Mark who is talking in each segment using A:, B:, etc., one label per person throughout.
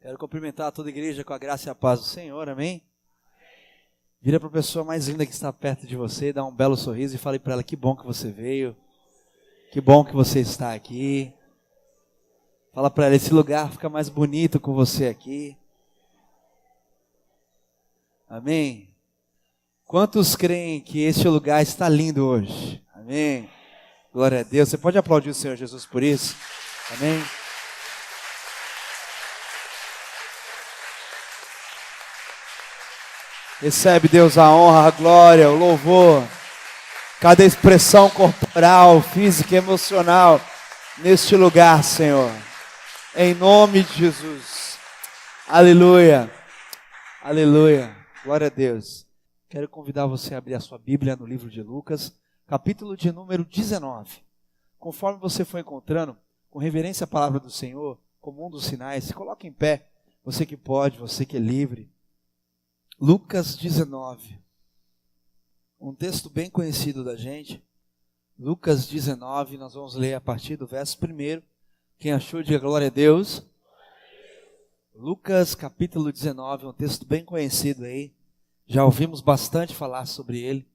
A: Quero cumprimentar toda a igreja com a graça e a paz do Senhor, amém? Vira para a pessoa mais linda que está perto de você, dá um belo sorriso e fale para ela: que bom que você veio, que bom que você está aqui. Fala para ela: esse lugar fica mais bonito com você aqui. Amém? Quantos creem que este lugar está lindo hoje? Amém? Glória a Deus. Você pode aplaudir o Senhor Jesus por isso? Amém? Recebe, Deus, a honra, a glória, o louvor, cada expressão corporal, física e emocional neste lugar, Senhor, em nome de Jesus. Aleluia, aleluia, glória a Deus. Quero convidar você a abrir a sua Bíblia no livro de Lucas, capítulo de número 19. Conforme você for encontrando, com reverência à palavra do Senhor, como um dos sinais, se coloque em pé, você que pode, você que é livre. Lucas 19, um texto bem conhecido da gente. Lucas 19, nós vamos ler a partir do verso 1. Quem achou, diga glória a Deus. Lucas capítulo 19, um texto bem conhecido aí. Já ouvimos bastante falar sobre ele,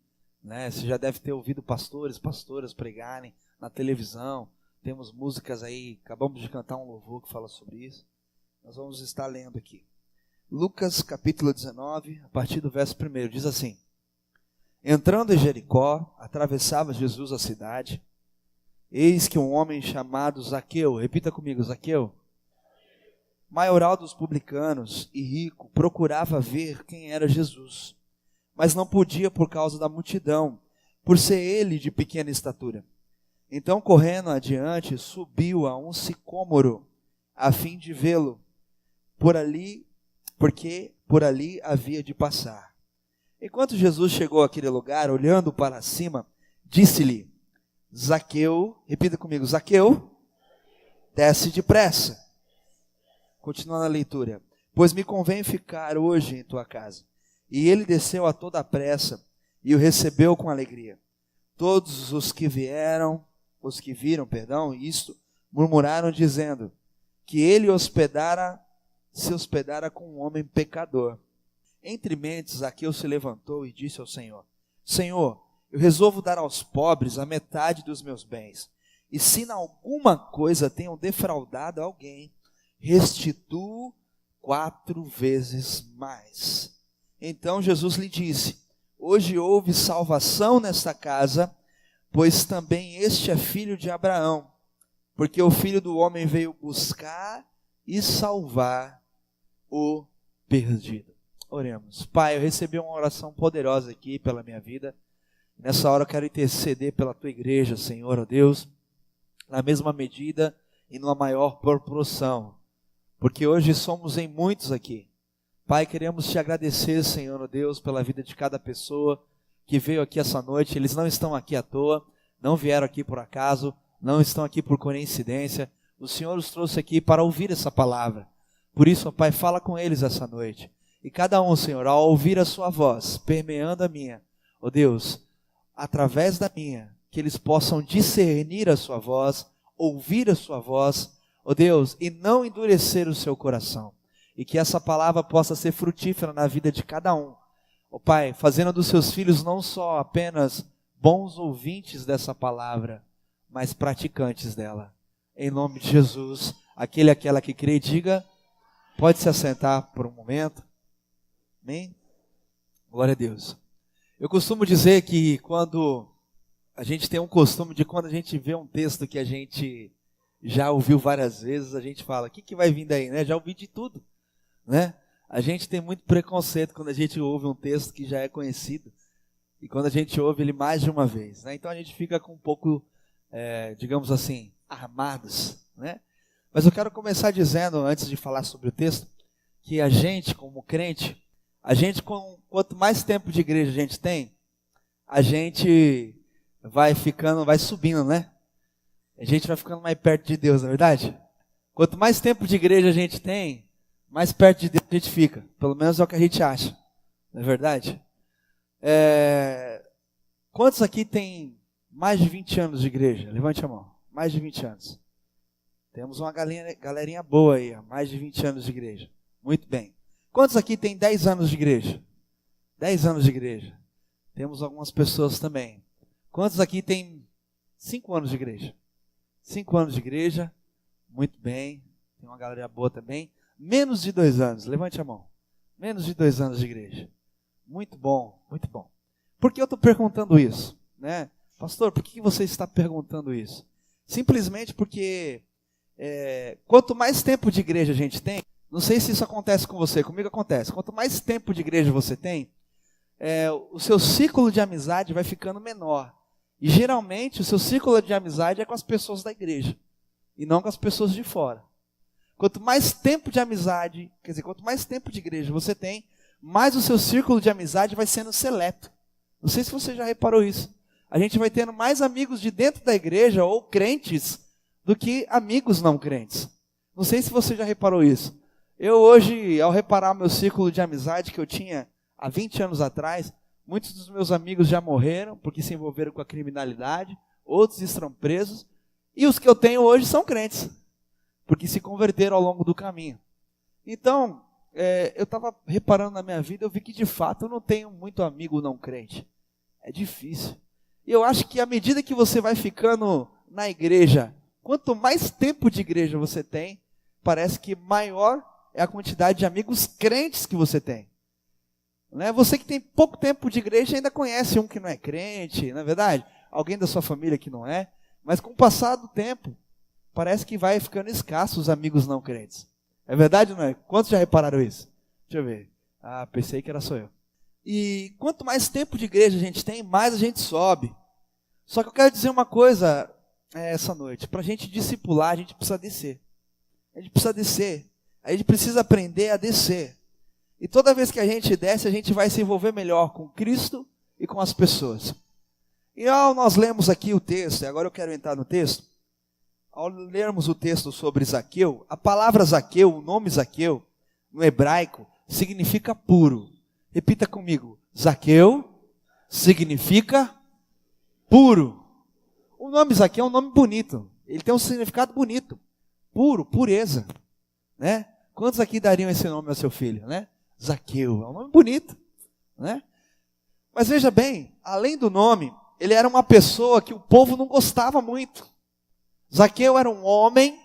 A: né? Você já deve ter ouvido pastoras pregarem na televisão. Temos músicas aí, acabamos de cantar um louvor que fala sobre isso. Nós vamos estar lendo aqui. Lucas capítulo 19, a partir do verso 1, diz assim: entrando em Jericó, atravessava Jesus a cidade. Eis que um homem chamado Zaqueu, repita comigo, Zaqueu, maioral dos publicanos e rico, procurava ver quem era Jesus, mas não podia por causa da multidão, por ser ele de pequena estatura. Então, correndo adiante, subiu a um sicômoro, a fim de vê-lo, porque por ali havia de passar. Enquanto Jesus chegou àquele lugar, olhando para cima, disse-lhe: Zaqueu, repita comigo, Zaqueu, desce depressa. Continuando a leitura: pois me convém ficar hoje em tua casa. E ele desceu a toda a pressa e o recebeu com alegria. Todos os que viram, isto, murmuraram dizendo que ele se hospedara com um homem pecador. Entre mentes, Zaqueu se levantou e disse ao Senhor: Senhor, eu resolvo dar aos pobres a metade dos meus bens, e se em alguma coisa tenho defraudado alguém, restituo 4 vezes mais. Então Jesus lhe disse: hoje houve salvação nesta casa, pois também este é filho de Abraão, porque o Filho do Homem veio buscar e salvar o perdido. Oremos. Pai, eu recebi uma oração poderosa aqui pela minha vida. Nessa hora eu quero interceder pela tua igreja, Senhor, ó Deus, na mesma medida e numa maior proporção, porque hoje somos em muitos aqui. Pai, queremos te agradecer, Senhor, ó Deus, pela vida de cada pessoa que veio aqui essa noite. Eles não estão aqui à toa, não vieram aqui por acaso, não estão aqui por coincidência. O Senhor os trouxe aqui para ouvir essa palavra. Por isso, ó Pai, fala com eles essa noite. E cada um, Senhor, ao ouvir a sua voz, permeando a minha, ó Deus, através da minha, que eles possam discernir a sua voz, ouvir a sua voz, ó Deus, e não endurecer o seu coração. E que essa palavra possa ser frutífera na vida de cada um. Ó Pai, fazendo dos seus filhos não só apenas bons ouvintes dessa palavra, mas praticantes dela. Em nome de Jesus, aquele e aquela que crê, diga, pode se assentar por um momento. Amém? Glória a Deus. Eu costumo dizer que quando a gente tem um costume de quando a gente vê um texto que a gente já ouviu várias vezes, a gente fala: o que vai vir daí, né? Já ouvi de tudo, né? A gente tem muito preconceito quando a gente ouve um texto que já é conhecido e quando a gente ouve ele mais de uma vez, né? Então a gente fica com um pouco, digamos assim, armados, né? Mas eu quero começar dizendo, antes de falar sobre o texto, que a gente, como crente, quanto mais tempo de igreja a gente tem, a gente vai subindo, né? A gente vai ficando mais perto de Deus, não é verdade? Quanto mais tempo de igreja a gente tem, mais perto de Deus a gente fica. Pelo menos é o que a gente acha, não é verdade? Quantos aqui tem mais de 20 anos de igreja? Levante a mão. Mais de 20 anos. Temos uma galerinha boa aí, mais de 20 anos de igreja. Muito bem. Quantos aqui têm 10 anos de igreja? 10 anos de igreja. Temos algumas pessoas também. Quantos aqui têm 5 anos de igreja? 5 anos de igreja. Muito bem. Tem uma galera boa também. Menos de 2 anos. Levante a mão. Menos de 2 anos de igreja. Muito bom, muito bom. Por que eu estou perguntando isso? Né? Pastor, por que você está perguntando isso? Simplesmente porque quanto mais tempo de igreja a gente tem, não sei se isso acontece com você, comigo acontece. Quanto mais tempo de igreja você tem, o seu ciclo de amizade vai ficando menor. E geralmente o seu ciclo de amizade é com as pessoas da igreja e não com as pessoas de fora. Quanto mais tempo de amizade, quer dizer, quanto mais tempo de igreja você tem, mais o seu círculo de amizade vai sendo seleto. Não sei se você já reparou isso. A gente vai tendo mais amigos de dentro da igreja ou crentes do que amigos não crentes. Não sei se você já reparou isso. Eu hoje, ao reparar o meu círculo de amizade que eu tinha há 20 anos atrás, muitos dos meus amigos já morreram porque se envolveram com a criminalidade, outros estão presos, e os que eu tenho hoje são crentes, porque se converteram ao longo do caminho. Então, eu estava reparando na minha vida, eu vi que de fato eu não tenho muito amigo não crente. É difícil. E eu acho que à medida que você vai ficando na igreja, quanto mais tempo de igreja você tem, parece que maior é a quantidade de amigos crentes que você tem. Né? Você que tem pouco tempo de igreja ainda conhece um que não é crente, não é verdade? Alguém da sua família que não é. Mas com o passar do tempo, parece que vai ficando escasso os amigos não crentes. É verdade ou não é? Quantos já repararam isso? Deixa eu ver. Ah, pensei que era só eu. E quanto mais tempo de igreja a gente tem, mais a gente sobe. Só que eu quero dizer uma coisa essa noite. Para a gente discipular, a gente precisa descer. A gente precisa descer. A gente precisa aprender a descer. E toda vez que a gente desce, a gente vai se envolver melhor com Cristo e com as pessoas. E ao nós lemos aqui o texto, e agora eu quero entrar no texto. Ao lermos o texto sobre Zaqueu, a palavra Zaqueu, o nome Zaqueu, no hebraico, significa puro. Repita comigo. Zaqueu significa puro. O nome Zaqueu é um nome bonito. Ele tem um significado bonito. Puro, pureza. Né? Quantos aqui dariam esse nome ao seu filho? Né? Zaqueu. É um nome bonito. Né? Mas veja bem, além do nome, ele era uma pessoa que o povo não gostava muito. Zaqueu era um homem,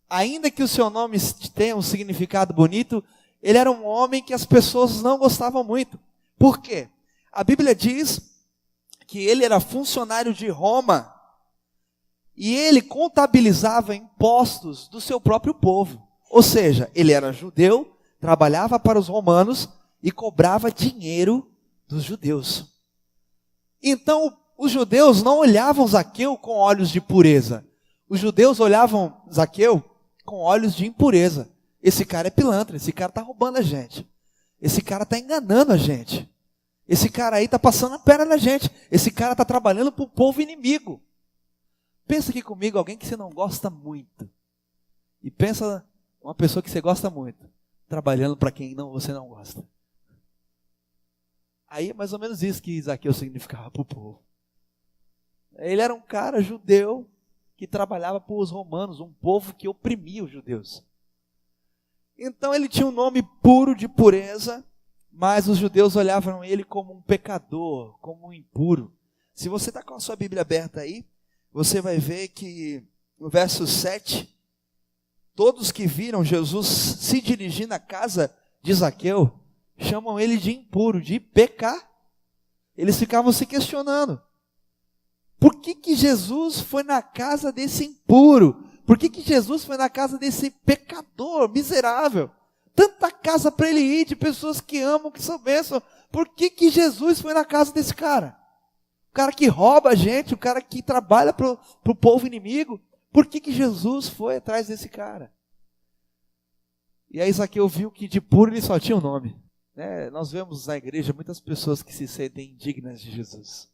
A: ainda que o seu nome tenha um significado bonito, ele era um homem que as pessoas não gostavam muito. Por quê? A Bíblia diz que ele era funcionário de Roma e ele contabilizava impostos do seu próprio povo. Ou seja, ele era judeu, trabalhava para os romanos e cobrava dinheiro dos judeus. Então, os judeus não olhavam Zaqueu com olhos de pureza. Os judeus olhavam Zaqueu com olhos de impureza. Esse cara é pilantra, esse cara está roubando a gente. Esse cara está enganando a gente. Esse cara aí está passando a perna na gente. Esse cara está trabalhando para o povo inimigo. Pensa aqui comigo, alguém que você não gosta muito. E pensa uma pessoa que você gosta muito, trabalhando para quem você não gosta. Aí é mais ou menos isso que Zaqueu significava para o povo. Ele era um cara judeu que trabalhava para os romanos, um povo que oprimia os judeus. Então ele tinha um nome puro de pureza, mas os judeus olhavam ele como um pecador, como um impuro. Se você está com a sua Bíblia aberta aí, você vai ver que no verso 7, todos que viram Jesus se dirigindo à casa de Zaqueu, chamam ele de impuro, de pecador. Eles ficavam se questionando. Por que Jesus foi na casa desse impuro? Por que Jesus foi na casa desse pecador miserável? Tanta casa para ele ir, de pessoas que amam, que são bênçãos. Por que Jesus foi na casa desse cara? O cara que rouba a gente, o cara que trabalha para o povo inimigo. Por que Jesus foi atrás desse cara? E aí Zaqueu viu que de puro ele só tinha um nome. Nós vemos na igreja muitas pessoas que se sentem indignas de Jesus.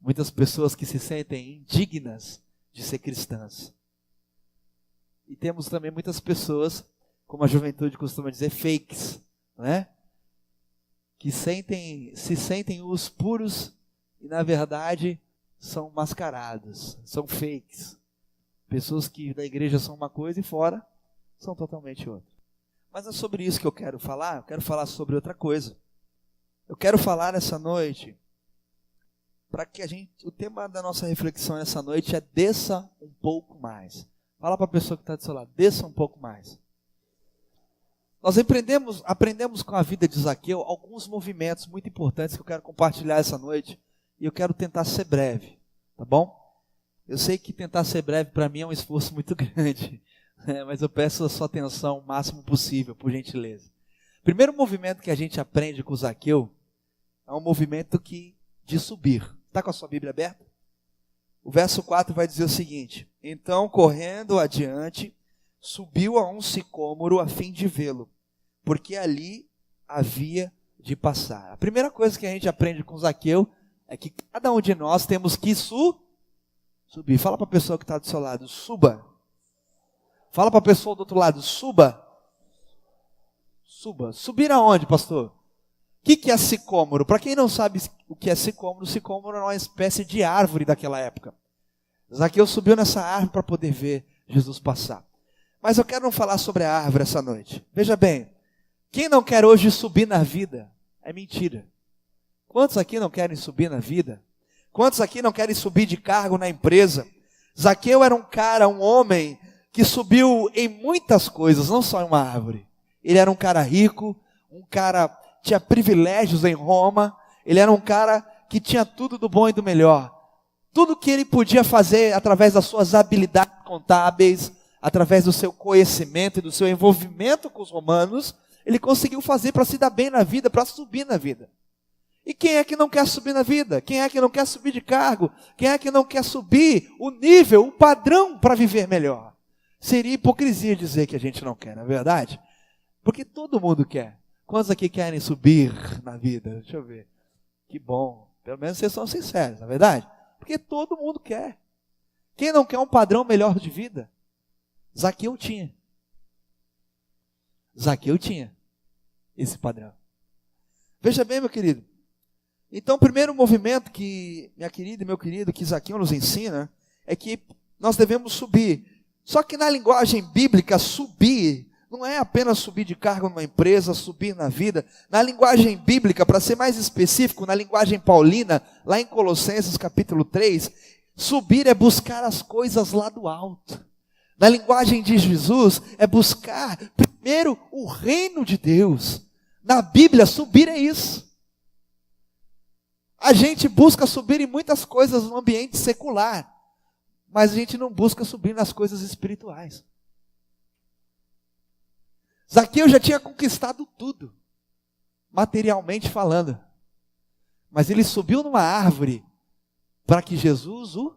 A: Muitas pessoas que se sentem indignas de ser cristãs. E temos também muitas pessoas, como a juventude costuma dizer, fakes, né? Que se sentem os puros e na verdade são mascarados, são fakes. Pessoas que da igreja são uma coisa e fora são totalmente outra. Mas não é sobre isso que eu quero falar sobre outra coisa. Eu quero falar essa noite, para que o tema da nossa reflexão nessa noite é desça um pouco mais. Fala para a pessoa que está do seu lado, desça um pouco mais. Nós aprendemos com a vida de Zaqueu alguns movimentos muito importantes que eu quero compartilhar essa noite. E eu quero tentar ser breve, tá bom? Eu sei que tentar ser breve para mim é um esforço muito grande, mas eu peço a sua atenção o máximo possível, por gentileza. O primeiro movimento que a gente aprende com Zaqueu é um movimento de subir. Está com a sua Bíblia aberta? O verso 4 vai dizer o seguinte: então, correndo adiante, subiu a um sicômoro a fim de vê-lo, porque ali havia de passar. A primeira coisa que a gente aprende com Zaqueu é que cada um de nós temos que subir. Fala para a pessoa que está do seu lado, suba. Fala para a pessoa do outro lado, suba. Suba. Subir aonde, pastor? O que é sicômoro? Para quem não sabe o que é sicômoro é uma espécie de árvore daquela época. Zaqueu subiu nessa árvore para poder ver Jesus passar. Mas eu quero não falar sobre a árvore essa noite. Veja bem, quem não quer hoje subir na vida, é mentira. Quantos aqui não querem subir na vida? Quantos aqui não querem subir de cargo na empresa? Zaqueu era um homem que subiu em muitas coisas, não só em uma árvore. Ele era um cara rico, um cara tinha privilégios em Roma, ele era um cara que tinha tudo do bom e do melhor. Tudo que ele podia fazer através das suas habilidades contábeis, através do seu conhecimento e do seu envolvimento com os romanos, ele conseguiu fazer para se dar bem na vida, para subir na vida. E quem é que não quer subir na vida? Quem é que não quer subir de cargo? Quem é que não quer subir o nível, o padrão para viver melhor? Seria hipocrisia dizer que a gente não quer, não é verdade? Porque todo mundo quer. Quantos aqui querem subir na vida? Deixa eu ver. Que bom. Pelo menos vocês são sinceros, não é verdade? Porque todo mundo quer. Quem não quer um padrão melhor de vida? Zaqueu tinha. Zaqueu tinha esse padrão. Veja bem, meu querido. Então, o primeiro movimento que minha querida e meu querido, que Zaqueu nos ensina, é que nós devemos subir. Só que na linguagem bíblica, subir não é apenas subir de cargo numa empresa, subir na vida. Na linguagem bíblica, para ser mais específico, na linguagem paulina, lá em Colossenses capítulo 3, subir é buscar as coisas lá do alto. Na linguagem de Jesus, é buscar primeiro o reino de Deus. Na Bíblia, subir é isso. A gente busca subir em muitas coisas no ambiente secular, mas a gente não busca subir nas coisas espirituais. Zaqueu já tinha conquistado tudo, materialmente falando, mas ele subiu numa árvore para que Jesus o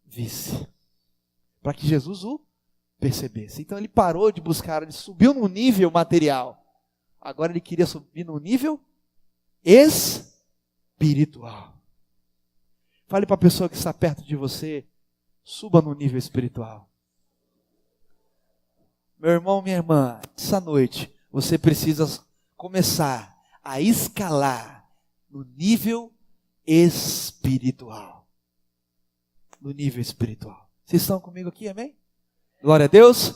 A: visse, para que Jesus o percebesse. Então ele parou de buscar, ele subiu no nível material, agora ele queria subir no nível espiritual. Fale para a pessoa que está perto de você, suba no nível espiritual. Meu irmão, minha irmã, essa noite você precisa começar a escalar no nível espiritual. No nível espiritual. Vocês estão comigo aqui, amém? Glória a Deus.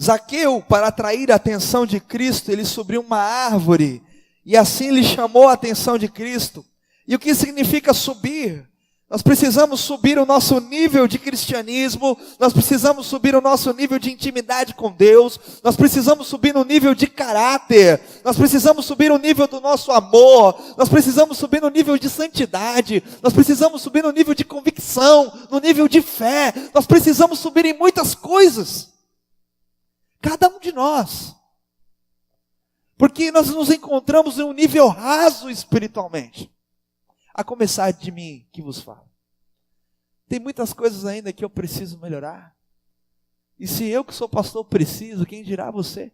A: Zaqueu, para atrair a atenção de Cristo, ele subiu uma árvore e assim ele chamou a atenção de Cristo. E o que significa subir? Nós precisamos subir o nosso nível de cristianismo, nós precisamos subir o nosso nível de intimidade com Deus, nós precisamos subir no nível de caráter, nós precisamos subir o nível do nosso amor, nós precisamos subir no nível de santidade, nós precisamos subir no nível de convicção, no nível de fé, nós precisamos subir em muitas coisas, cada um de nós, porque nós nos encontramos em um nível raso espiritualmente. A começar de mim que vos falo. Tem muitas coisas ainda que eu preciso melhorar. E se eu que sou pastor preciso, quem dirá você?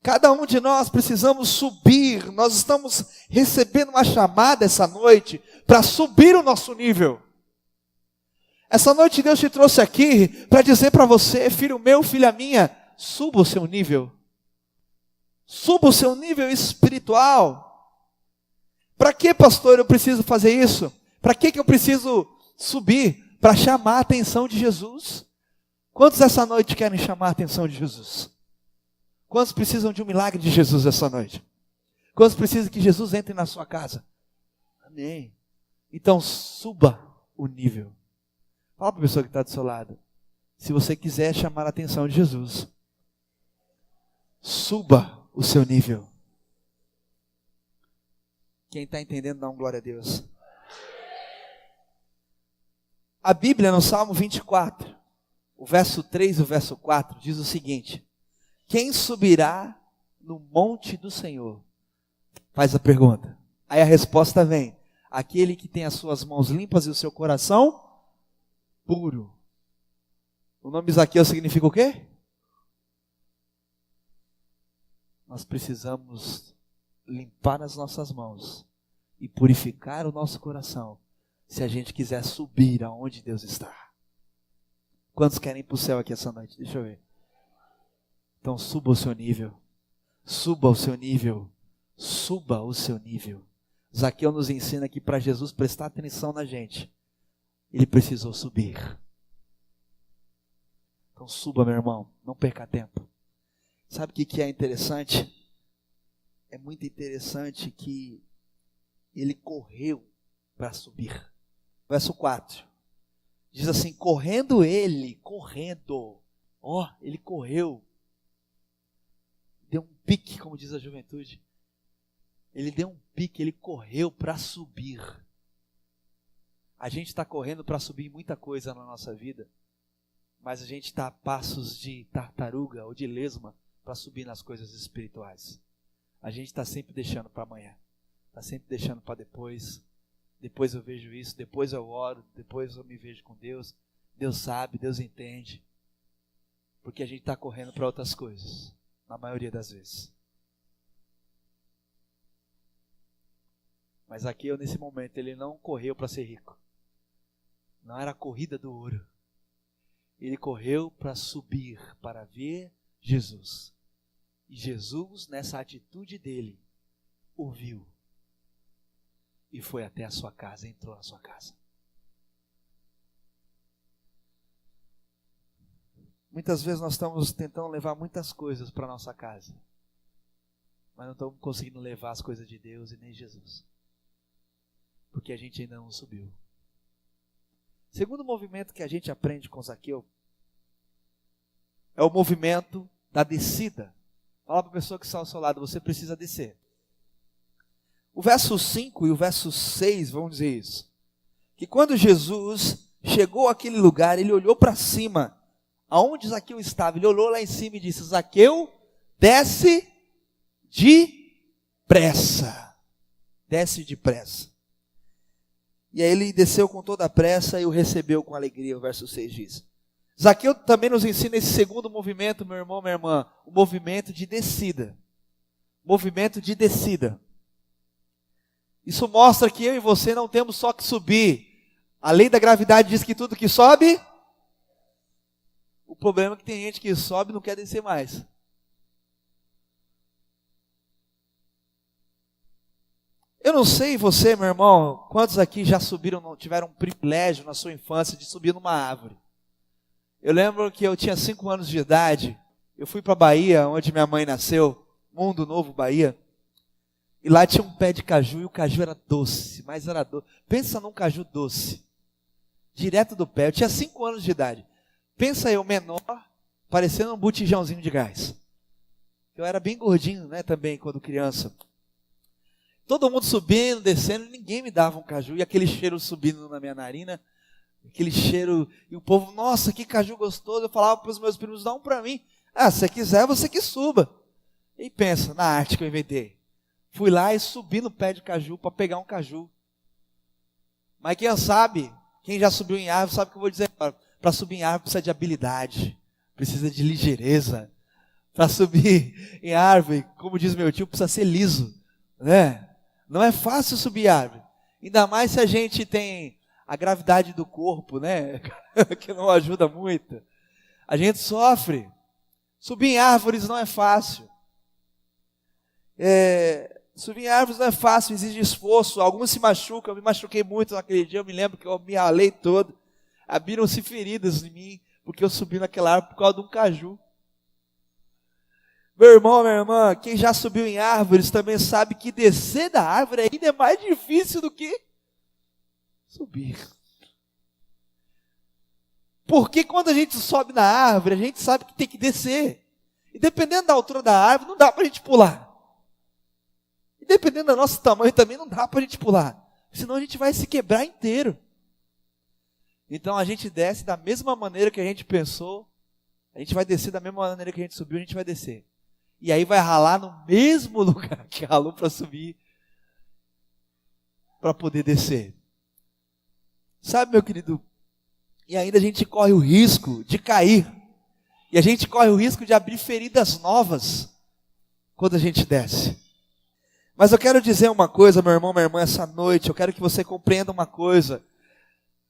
A: Cada um de nós precisamos subir. Nós estamos recebendo uma chamada essa noite para subir o nosso nível. Essa noite Deus te trouxe aqui para dizer para você, filho meu, filha minha, suba o seu nível. Suba o seu nível espiritual. Para que, pastor, eu preciso fazer isso? Para que eu preciso subir? Para chamar a atenção de Jesus. Quantos essa noite querem chamar a atenção de Jesus? Quantos precisam de um milagre de Jesus essa noite? Quantos precisam que Jesus entre na sua casa? Amém. Então suba o nível. Fala para a pessoa que está do seu lado. Se você quiser chamar a atenção de Jesus, suba o seu nível. Quem está entendendo, dá um glória a Deus. A Bíblia, no Salmo 24, o verso 3 e o verso 4, diz o seguinte: quem subirá no monte do Senhor? Faz a pergunta. Aí a resposta vem: aquele que tem as suas mãos limpas e o seu coração puro. O nome Zaqueu significa o quê? Nós precisamos limpar as nossas mãos e purificar o nosso coração, se a gente quiser subir aonde Deus está. Quantos querem ir para o céu aqui essa noite? Deixa eu ver. Então suba o seu nível. Suba o seu nível. Suba o seu nível. Zaqueu nos ensina que para Jesus prestar atenção na gente, ele precisou subir. Então suba, meu irmão. Não perca tempo. Sabe o que é interessante? É muito interessante que ele correu para subir. Verso 4. Diz assim: correndo, ele correu. Deu um pique, como diz a juventude. Ele deu um pique, ele correu para subir. A gente está correndo para subir muita coisa na nossa vida, mas a gente está a passos de tartaruga ou de lesma para subir nas coisas espirituais. A gente está sempre deixando para amanhã, está sempre deixando para depois. Depois eu vejo isso, depois eu oro, depois eu me vejo com Deus. Deus sabe, Deus entende. Porque a gente está correndo para outras coisas, na maioria das vezes. Mas aqui, nesse momento, ele não correu para ser rico. Não era a corrida do ouro. Ele correu para subir, para ver Jesus. E Jesus, nessa atitude dele, o viu. E foi até a sua casa, entrou na sua casa. Muitas vezes nós estamos tentando levar muitas coisas para a nossa casa, mas não estamos conseguindo levar as coisas de Deus e nem Jesus, porque a gente ainda não subiu. Segundo movimento que a gente aprende com Zaqueu é o movimento da descida. Fala para a pessoa que está ao seu lado: você precisa descer. O verso 5 e o verso 6 vão dizer isso. Que quando Jesus chegou àquele lugar, ele olhou para cima, aonde Zaqueu estava. Ele olhou lá em cima e disse: Zaqueu, desce depressa. Desce depressa. E aí ele desceu com toda a pressa e o recebeu com alegria, o verso 6 diz. Zaqueu também nos ensina esse segundo movimento, meu irmão, minha irmã, o movimento de descida. Movimento de descida. Isso mostra que eu e você não temos só que subir. A lei da gravidade diz que tudo que sobe. O problema é que tem gente que sobe e não quer descer mais. Eu não sei você, meu irmão, quantos aqui já subiram, tiveram um privilégio na sua infância de subir numa árvore. Eu lembro que eu tinha 5 anos de idade, eu fui para a Bahia, onde minha mãe nasceu, Mundo Novo, Bahia. E lá tinha um pé de caju e o caju era doce, mas era doce. Pensa num caju doce, direto do pé. Eu tinha 5 anos de idade. Pensa eu menor, parecendo um botijãozinho de gás. Eu era bem gordinho, né, também, quando criança. Todo mundo subindo, descendo, ninguém me dava um caju. E aquele cheiro subindo na minha narina, aquele cheiro, e o povo: nossa, que caju gostoso. Eu falava para os meus primos: dá um para mim. Ah, se você quiser, você que suba. E pensa na arte que eu inventei. Fui lá e subi no pé de caju para pegar um caju. Mas quem já subiu em árvore, sabe o que eu vou dizer agora. Para subir em árvore precisa de habilidade, precisa de ligeireza. Para subir em árvore, como diz meu tio, precisa ser liso, né? Não é fácil subir árvore. Ainda mais se a gente tem a gravidade do corpo, né? Que não ajuda muito. A gente sofre. Subir em árvores não é fácil. Subir em árvores não é fácil, exige esforço. Alguns se machucam, eu me machuquei muito naquele dia, eu me lembro que eu me ralei todo. Abriram-se feridas em mim, porque eu subi naquela árvore por causa de um caju. Meu irmão, minha irmã, quem já subiu em árvores também sabe que descer da árvore ainda é mais difícil do que subir. Porque quando a gente sobe na árvore, a gente sabe que tem que descer. E dependendo da altura da árvore, não dá para a gente pular. E dependendo do nosso tamanho também, não dá para a gente pular. Senão a gente vai se quebrar inteiro. Então a gente desce da mesma maneira que a gente pensou. A gente vai descer da mesma maneira que a gente subiu, a gente vai descer. E aí vai ralar no mesmo lugar que ralou para subir, para poder descer. Sabe, meu querido? E ainda a gente corre o risco de cair. E a gente corre o risco de abrir feridas novas quando a gente desce. Mas eu quero dizer uma coisa, meu irmão, minha irmã, essa noite. Eu quero que você compreenda uma coisa.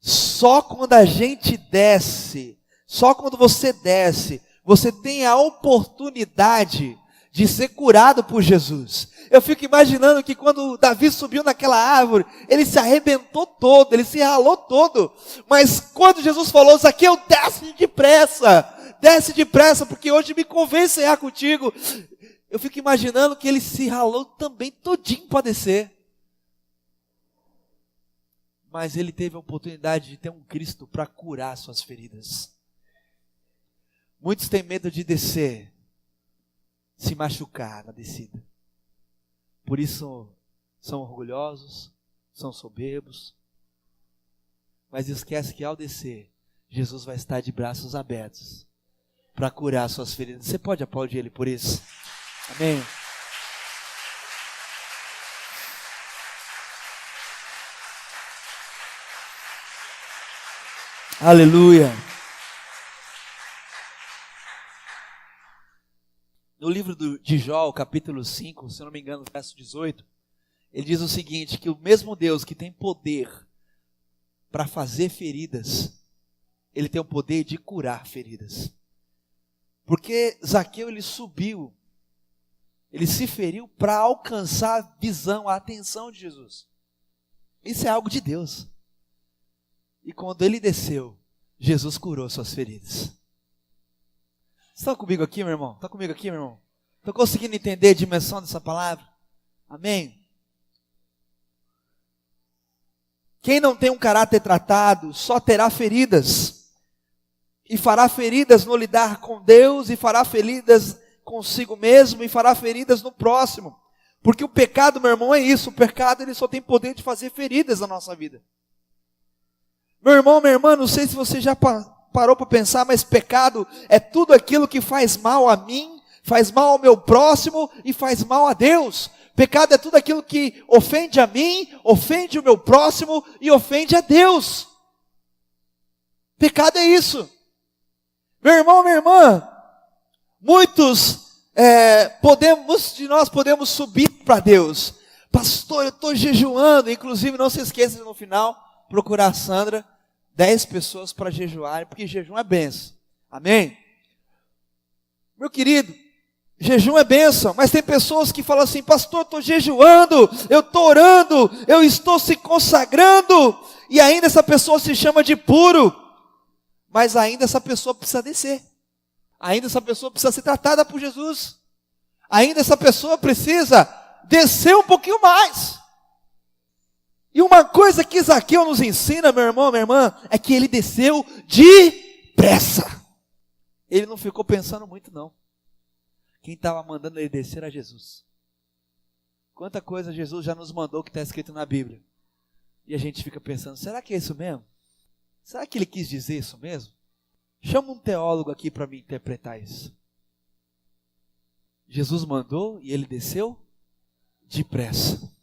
A: Só quando a gente desce, só quando você desce, você tem a oportunidade de ser curado por Jesus. Eu fico imaginando que quando Davi subiu naquela árvore, ele se arrebentou todo, ele se ralou todo. Mas quando Jesus falou, Zaqueu, desce depressa, porque hoje me convém cear contigo. Eu fico imaginando que ele se ralou também todinho para descer. Mas ele teve a oportunidade de ter um Cristo para curar suas feridas. Muitos têm medo de descer, se machucar na descida. Por isso são orgulhosos, são soberbos. Mas esquece que ao descer, Jesus vai estar de braços abertos para curar suas feridas. Você pode aplaudir Ele por isso? Amém? Aleluia! No livro de Jó, capítulo 5, se eu não me engano, verso 18, ele diz o seguinte, que o mesmo Deus que tem poder para fazer feridas, ele tem o poder de curar feridas. Porque Zaqueu, ele subiu, ele se feriu para alcançar a visão, a atenção de Jesus. Isso é algo de Deus. E quando ele desceu, Jesus curou suas feridas. Estão comigo aqui, meu irmão? Estão comigo aqui, meu irmão? Estão conseguindo entender a dimensão dessa palavra? Amém? Quem não tem um caráter tratado, só terá feridas. E fará feridas no lidar com Deus, e fará feridas consigo mesmo, e fará feridas no próximo. Porque o pecado, meu irmão, é isso. O pecado, ele só tem poder de fazer feridas na nossa vida. Meu irmão, minha irmã, não sei se você já parou para pensar, mas pecado é tudo aquilo que faz mal a mim, faz mal ao meu próximo e faz mal a Deus. Pecado é tudo aquilo que ofende a mim, ofende o meu próximo e ofende a Deus. Pecado é isso. Meu irmão, minha irmã, muitos de nós podemos subir para Deus. Pastor, eu estou jejuando. Inclusive, não se esqueça de no final procurar a Sandra, 10 pessoas para jejuarem, porque jejum é bênção. Amém? Meu querido, jejum é bênção, mas tem pessoas que falam assim, pastor, eu estou jejuando, eu estou orando, eu estou se consagrando, e ainda essa pessoa se chama de puro, mas ainda essa pessoa precisa descer, ainda essa pessoa precisa ser tratada por Jesus, ainda essa pessoa precisa descer um pouquinho mais. E uma coisa que Zaqueu nos ensina, meu irmão, minha irmã, é que ele desceu depressa. Ele não ficou pensando muito, não. Quem estava mandando ele descer era Jesus. Quanta coisa Jesus já nos mandou que está escrito na Bíblia. E a gente fica pensando, será que é isso mesmo? Será que ele quis dizer isso mesmo? Chama um teólogo aqui para me interpretar isso. Jesus mandou e ele desceu depressa.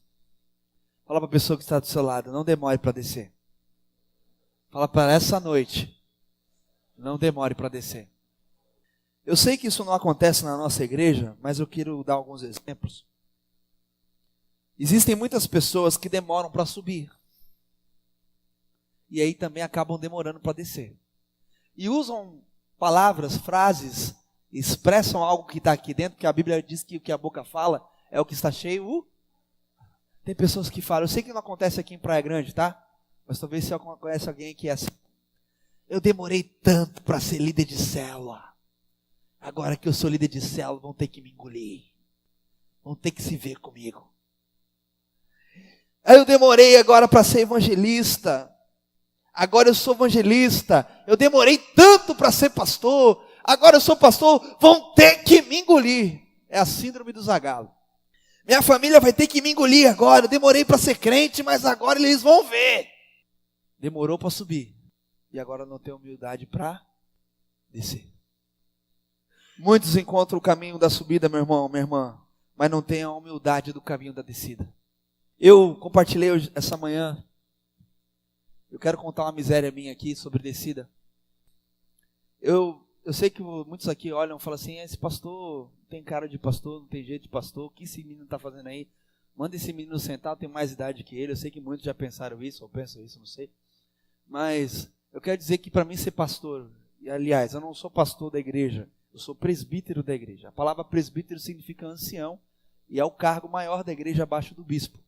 A: Fala para a pessoa que está do seu lado, não demore para descer. Fala para essa noite, não demore para descer. Eu sei que isso não acontece na nossa igreja, mas eu quero dar alguns exemplos. Existem muitas pessoas que demoram para subir. E aí também acabam demorando para descer. E usam palavras, frases, expressam algo que está aqui dentro, que a Bíblia diz que o que a boca fala é o que está cheio. Tem pessoas que falam, eu sei que não acontece aqui em Praia Grande, tá? Mas talvez você conhece alguém que é assim. Eu demorei tanto para ser líder de célula. Agora que eu sou líder de célula, vão ter que me engolir. Vão ter que se ver comigo. Aí eu demorei agora para ser evangelista. Agora eu sou evangelista. Eu demorei tanto para ser pastor. Agora eu sou pastor. Vão ter que me engolir. É a síndrome do Zagalo. Minha família vai ter que me engolir agora. Eu demorei para ser crente, mas agora eles vão ver. Demorou para subir. E agora não tem humildade para descer. Muitos encontram o caminho da subida, meu irmão, minha irmã, mas não tem a humildade do caminho da descida. Eu compartilhei hoje, essa manhã, eu quero contar uma miséria minha aqui sobre descida. Eu sei que muitos aqui olham e falam assim, esse pastor tem cara de pastor, não tem jeito de pastor, o que esse menino está fazendo aí? Manda esse menino sentar, eu tenho mais idade que ele. Eu sei que muitos já pensaram isso, ou pensam isso, não sei. Mas eu quero dizer que para mim ser pastor, e aliás, eu não sou pastor da igreja, eu sou presbítero da igreja. A palavra presbítero significa ancião, e é o cargo maior da igreja abaixo do bispo.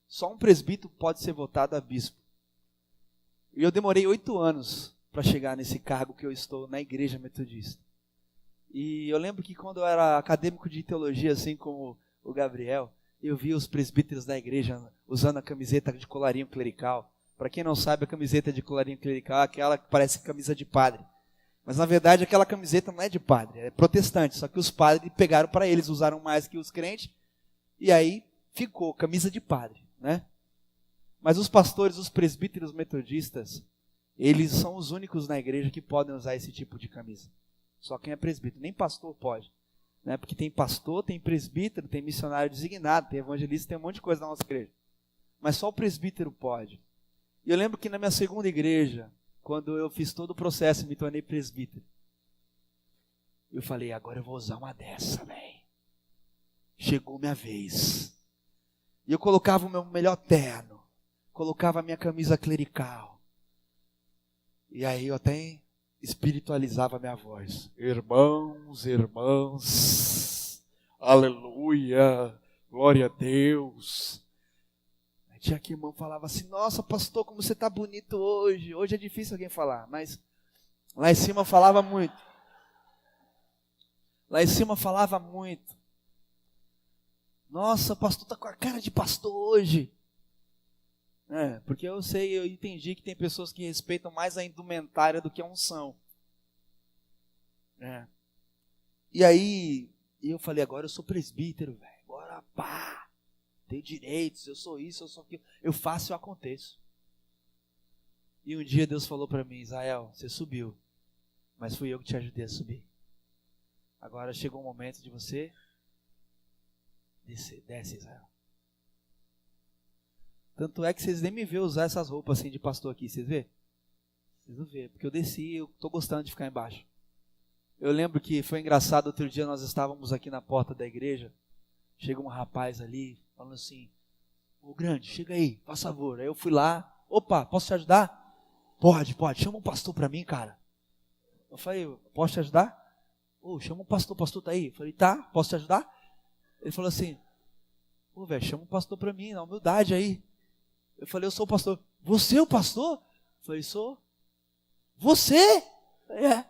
A: Só um presbítero pode ser votado a bispo. E eu demorei 8 anos para chegar nesse cargo que eu estou na igreja metodista. E eu lembro que quando eu era acadêmico de teologia, assim como o Gabriel, eu via os presbíteros da igreja usando a camiseta de colarinho clerical. Para quem não sabe, a camiseta de colarinho clerical é aquela que parece camisa de padre. Mas na verdade aquela camiseta não é de padre, é protestante. Só que os padres pegaram para eles, usaram mais que os crentes. E aí ficou camisa de padre, né? Mas os pastores, os presbíteros metodistas, eles são os únicos na igreja que podem usar esse tipo de camisa. Só quem é presbítero, nem pastor pode. Né? Porque tem pastor, tem presbítero, tem missionário designado, tem evangelista, tem um monte de coisa na nossa igreja. Mas só o presbítero pode. E eu lembro que na minha segunda igreja, quando eu fiz todo o processo e me tornei presbítero, eu falei, agora eu vou usar uma dessa, velho. Chegou minha vez. E eu colocava o meu melhor terno, colocava a minha camisa clerical. E aí eu até espiritualizava a minha voz. Irmãos, irmãs, aleluia, glória a Deus. Aí tinha que irmão falava assim, nossa pastor, como você está bonito hoje. Hoje é difícil alguém falar, mas lá em cima falava muito. Lá em cima falava muito. Nossa, o pastor está com a cara de pastor hoje. Porque eu entendi que tem pessoas que respeitam mais a indumentária do que a unção. E aí, eu falei, agora eu sou presbítero, velho. Agora, pá, tenho direitos, eu sou isso, eu sou aquilo. Eu faço e eu aconteço. E um dia Deus falou para mim, Israel, você subiu, mas fui eu que te ajudei a subir. Agora chegou o momento de você descer, desce, Israel. Tanto é que vocês nem me vê usar essas roupas assim de pastor aqui, vocês vê? Vocês não vê, porque eu desci e eu estou gostando de ficar embaixo. Eu lembro que foi engraçado, outro dia nós estávamos aqui na porta da igreja, chega um rapaz ali, falando assim, ô grande, chega aí, faz favor. Aí eu fui lá, opa, posso te ajudar? Pode, chama um pastor para mim, cara. Eu falei, posso te ajudar? Chama um pastor tá aí? Eu falei, tá, posso te ajudar? Ele falou assim, velho, chama um pastor para mim, na humildade aí. Eu falei, eu sou o pastor. Você é o pastor? Eu falei, sou. Você? É.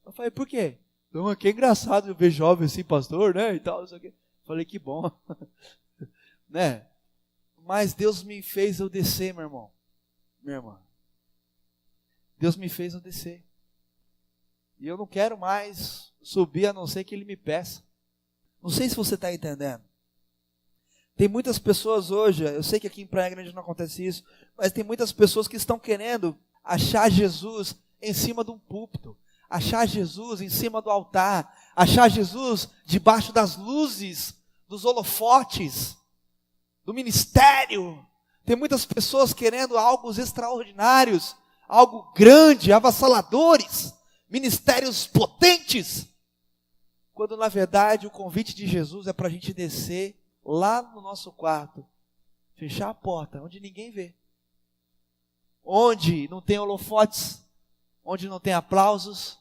A: Eu falei, por quê? Então, que é engraçado eu ver jovem assim, pastor, né? E tal, não sei o quê. Eu falei, que bom. Né? Mas Deus me fez eu descer, meu irmão. Minha irmã. Deus me fez eu descer. E eu não quero mais subir a não ser que Ele me peça. Não sei se você está entendendo. Tem muitas pessoas hoje, eu sei que aqui em Praia Grande não acontece isso, mas tem muitas pessoas que estão querendo achar Jesus em cima de um púlpito, achar Jesus em cima do altar, achar Jesus debaixo das luzes, dos holofotes, do ministério. Tem muitas pessoas querendo algo extraordinários, algo grande, avassaladores, ministérios potentes, quando na verdade o convite de Jesus é para a gente descer lá no nosso quarto, fechar a porta, onde ninguém vê, onde não tem holofotes, onde não tem aplausos,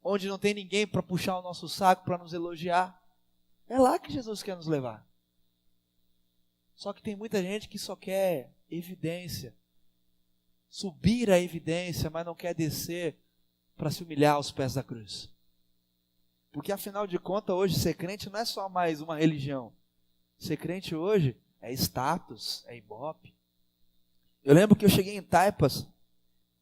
A: onde não tem ninguém para puxar o nosso saco, para nos elogiar. É lá que Jesus quer nos levar. Só que tem muita gente que só quer evidência, subir à evidência, mas não quer descer para se humilhar aos pés da cruz. Porque afinal de contas, hoje ser crente não é só mais uma religião. Ser crente hoje é status, é ibope. Eu lembro que eu cheguei em Taipas,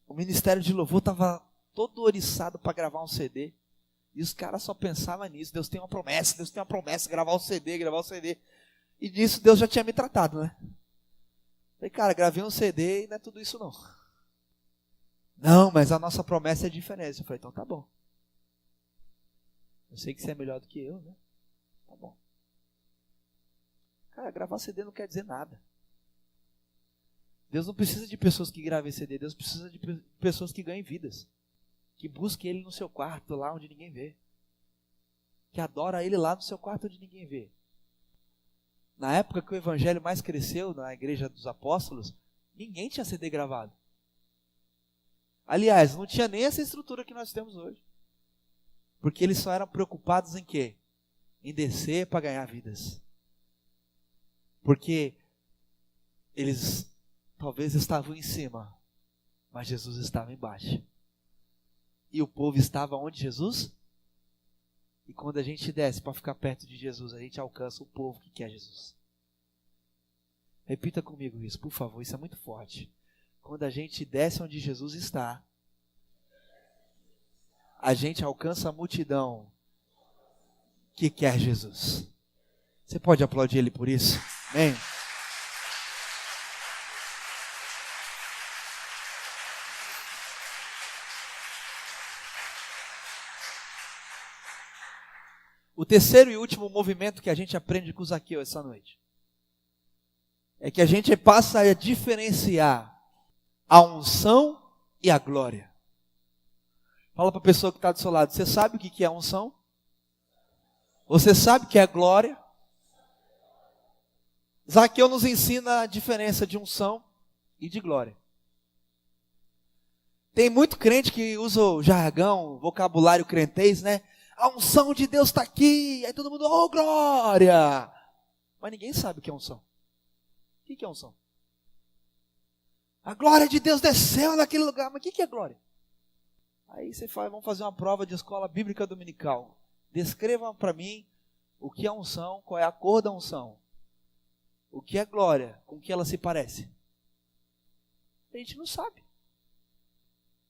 A: o Ministério de Louvor estava todo oriçado para gravar um CD. E os caras só pensavam nisso. Deus tem uma promessa, gravar um CD. E nisso Deus já tinha me tratado, né? Falei, cara, gravei um CD e não é tudo isso não. Não, mas a nossa promessa é diferente. Eu falei, então tá bom. Eu sei que você é melhor do que eu, né? Tá bom. Cara, gravar CD não quer dizer nada. Deus não precisa de pessoas que gravem CD. Deus precisa de pessoas que ganhem vidas. Que busquem Ele no seu quarto, lá onde ninguém vê. Que adora Ele lá no seu quarto onde ninguém vê. Na época que o Evangelho mais cresceu, na Igreja dos Apóstolos, ninguém tinha CD gravado. Aliás, não tinha nem essa estrutura que nós temos hoje. Porque eles só eram preocupados em quê? Em descer para ganhar vidas. Porque eles talvez estavam em cima, mas Jesus estava embaixo. E o povo estava onde Jesus? E quando a gente desce para ficar perto de Jesus, a gente alcança o povo que quer Jesus. Repita comigo isso, por favor, isso é muito forte. Quando a gente desce onde Jesus está, a gente alcança a multidão que quer Jesus. Você pode aplaudir Ele por isso? Amém? O terceiro e último movimento que a gente aprende com Zaqueu essa noite é que a gente passa a diferenciar a unção e a glória. Fala para a pessoa que está do seu lado, você sabe o que é unção? Você sabe o que é glória? Zaqueu nos ensina a diferença de unção e de glória. Tem muito crente que usa o jargão, o vocabulário crentez, né? A unção de Deus está aqui, aí todo mundo, oh glória! Mas ninguém sabe o que é unção. O que é unção? A glória de Deus desceu naquele lugar, mas o que é glória? Aí você fala, vamos fazer uma prova de escola bíblica dominical. Descreva para mim o que é unção, qual é a cor da unção. O que é glória, com que ela se parece. A gente não sabe.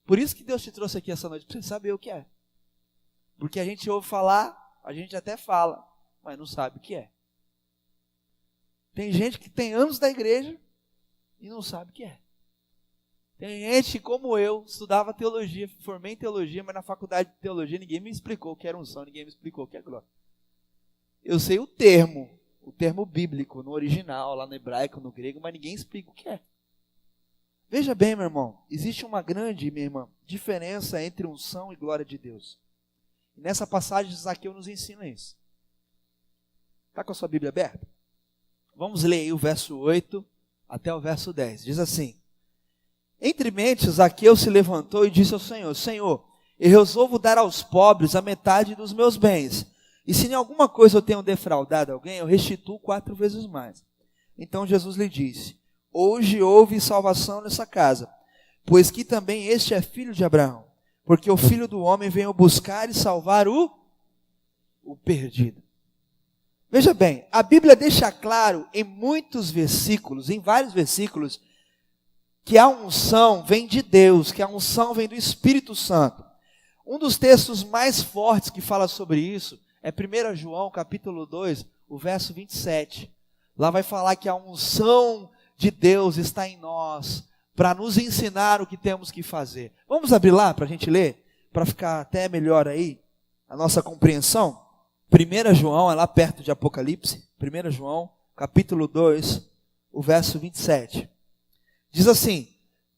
A: Por isso que Deus te trouxe aqui essa noite, para você saber o que é. Porque a gente ouve falar, a gente até fala, mas não sabe o que é. Tem gente que tem anos da igreja e não sabe o que é. Tem gente como eu, estudava teologia, formei em teologia, mas na faculdade de teologia ninguém me explicou o que era unção, ninguém me explicou o que é glória. Eu sei o termo bíblico, no original, lá no hebraico, no grego, mas ninguém explica o que é. Veja bem, meu irmão, existe uma grande, minha irmã, diferença entre unção e glória de Deus. E nessa passagem, Zaqueu nos ensina isso. Está com a sua Bíblia aberta? Vamos ler aí o verso 8 até o verso 10. Diz assim: Entre mentes, Zaqueu se levantou e disse ao Senhor: Senhor, eu resolvo dar aos pobres a metade dos meus bens. E se em alguma coisa eu tenho defraudado alguém, eu restituo 4 vezes mais. Então Jesus lhe disse: Hoje houve salvação nessa casa, pois que também este é filho de Abraão. Porque o Filho do Homem veio buscar e salvar o perdido. Veja bem, a Bíblia deixa claro em muitos versículos, em vários versículos, que a unção vem de Deus, que a unção vem do Espírito Santo. Um dos textos mais fortes que fala sobre isso é 1 João capítulo 2, o verso 27. Lá vai falar que a unção de Deus está em nós, para nos ensinar o que temos que fazer. Vamos abrir lá para a gente ler, para ficar até melhor aí a nossa compreensão? 1 João, é lá perto de Apocalipse, 1 João, capítulo 2, o verso 27. Diz assim: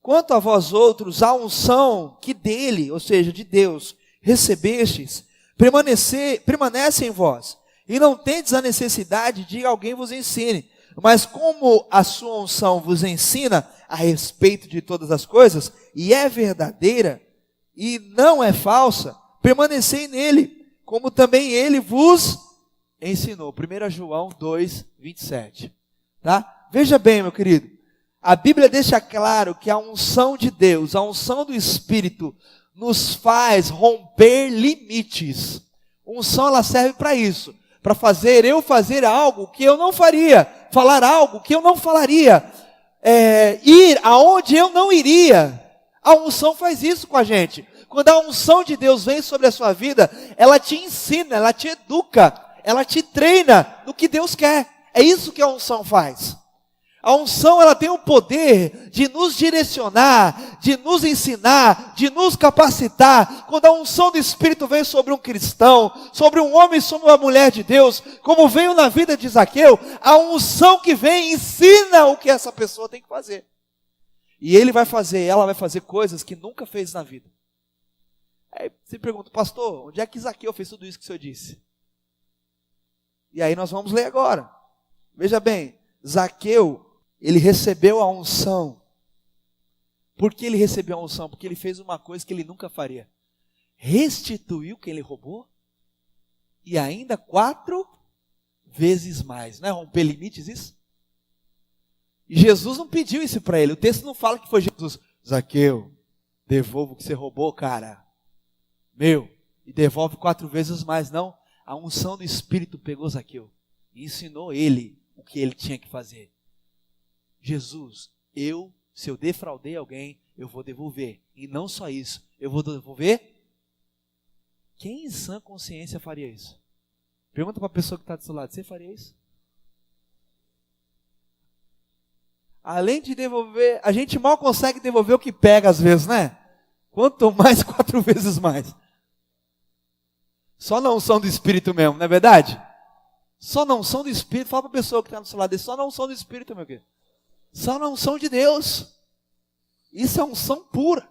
A: Quanto a vós outros, a unção que dele, ou seja, de Deus, recebestes, permanece em vós, e não tendes a necessidade de que alguém vos ensine. Mas como a sua unção vos ensina a respeito de todas as coisas, e é verdadeira, e não é falsa, permanecei nele, como também ele vos ensinou. 1 João 2, 27. Tá? Veja bem, meu querido, A Bíblia deixa claro que a unção de Deus, a unção do Espírito, nos faz romper limites. Unção, ela serve para isso, para eu fazer algo que eu não faria, falar algo que eu não falaria, ir aonde eu não iria. A unção faz isso com a gente. Quando a unção de Deus vem sobre a sua vida, ela te ensina, ela te educa, ela te treina no que Deus quer. É isso que a unção faz. A unção, ela tem o poder de nos direcionar, de nos ensinar, de nos capacitar. Quando a unção do Espírito vem sobre um cristão, sobre um homem, sobre uma mulher de Deus, como veio na vida de Zaqueu, a unção que vem ensina o que essa pessoa tem que fazer. E ela vai fazer coisas que nunca fez na vida. Aí você pergunta, pastor, onde é que Zaqueu fez tudo isso que o senhor disse? E aí nós vamos ler agora. Veja bem, Zaqueu, ele recebeu a unção. Por que ele recebeu a unção? Porque ele fez uma coisa que ele nunca faria. Restituiu quem ele roubou e ainda 4 vezes mais. Não é romper limites isso? E Jesus não pediu isso para ele. O texto não fala que foi Jesus. Zaqueu, devolva o que você roubou, cara. E devolve 4 vezes mais. Não, a unção do Espírito pegou Zaqueu e ensinou ele o que ele tinha que fazer. Jesus, se eu defraudei alguém, eu vou devolver. E não só isso, eu vou devolver. Quem em sã consciência faria isso? Pergunta para a pessoa que está do seu lado, você faria isso? Além de devolver, a gente mal consegue devolver o que pega às vezes, né? Quanto mais 4 vezes mais. Só na unção do Espírito mesmo, não é verdade? Só na unção do Espírito. Fala para a pessoa que está do seu lado, só na unção do Espírito, meu querido. Só na unção de Deus. Isso é unção pura.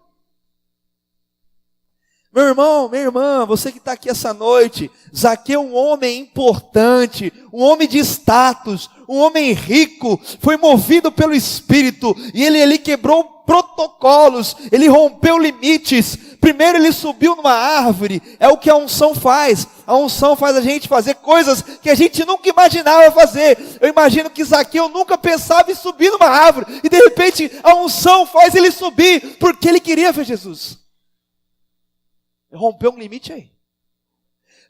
A: Meu irmão, minha irmã, você que está aqui essa noite, Zaqueu, um homem importante, um homem de status, um homem rico, foi movido pelo Espírito, e ele quebrou protocolos, ele rompeu limites. Primeiro ele subiu numa árvore, é o que a unção faz. A unção faz a gente fazer coisas que a gente nunca imaginava fazer. Eu imagino que Zaqueu nunca pensava em subir numa árvore, e de repente a unção faz ele subir, porque ele queria ver Jesus. Rompeu um limite aí.